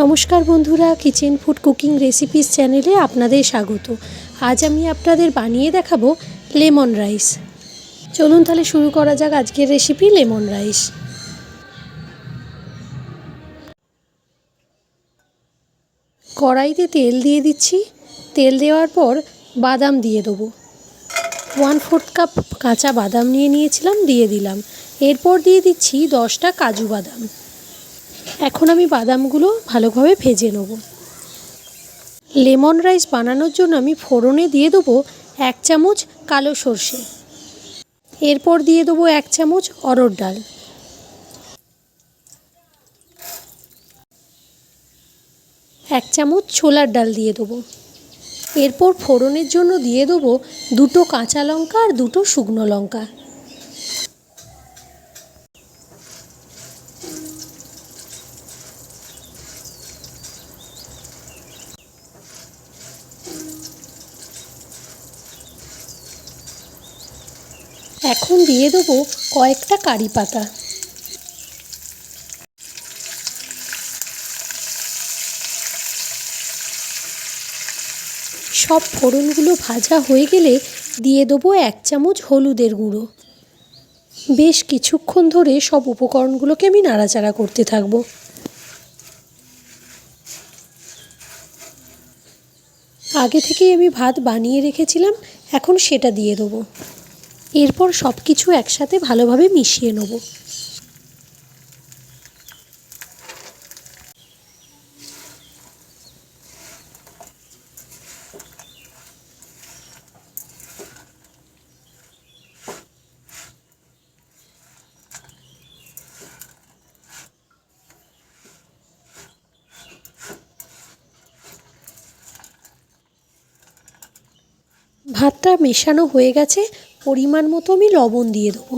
নমস্কার বন্ধুরা, kitchen food cooking recipes চ্যানেলে আপনাদের স্বাগত। আজ আমি আপনাদের বানিয়ে দেখাবো লেমন রাইস। চলুন তাহলে শুরু করা যাক আজকের রেসিপি লেমন রাইস। কড়াইতে তেল দিয়ে দিচ্ছি। তেল দেওয়ার পর বাদাম দিয়ে দেবো। 1/4 কাপ কাঁচা বাদাম নিয়েছিলাম, দিয়ে দিলাম। এরপর দিয়ে দিচ্ছি 10টা কাজু বাদাম। এখন আমি বাদামগুলো ভালোভাবে ভেজে নেব। লেমন রাইস বানানোর জন্য আমি ফোড়নে দিয়ে দেবো 1 চামচ কালো সর্ষে। এরপর দিয়ে দেবো 1 চামচ অরহর ডাল, 1 চামচ ছোলার ডাল দিয়ে দেবো। এরপর ফোড়নের জন্য দিয়ে দেবো 2টো কাঁচা লঙ্কা আর 2টো শুকনো লঙ্কা। এখন দিয়ে দেবো কয়েকটা কারি পাতা। সব ফোড়নগুলো ভাজা হয়ে গেলে দিয়ে দেবো 1 চামচ হলুদের গুঁড়ো। বেশ কিছুক্ষণ ধরে সব উপকরণগুলোকে আমি নাড়াচাড়া করতে থাকবো। আগে থেকেই আমি ভাত বানিয়ে রেখেছিলাম, এখন সেটা দিয়ে দেবো। এরপর সব কিছু একসাথে ভালোভাবে মিশিয়ে নেব। ভাতটা মেশানো হয়ে গেছে, পরিমাণ মতো আমি লবণ দিয়ে দেবো।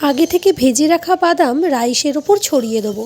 আগে থেকে ভেজে রাখা বাদাম রাইসের ওপর ছড়িয়ে দেবো।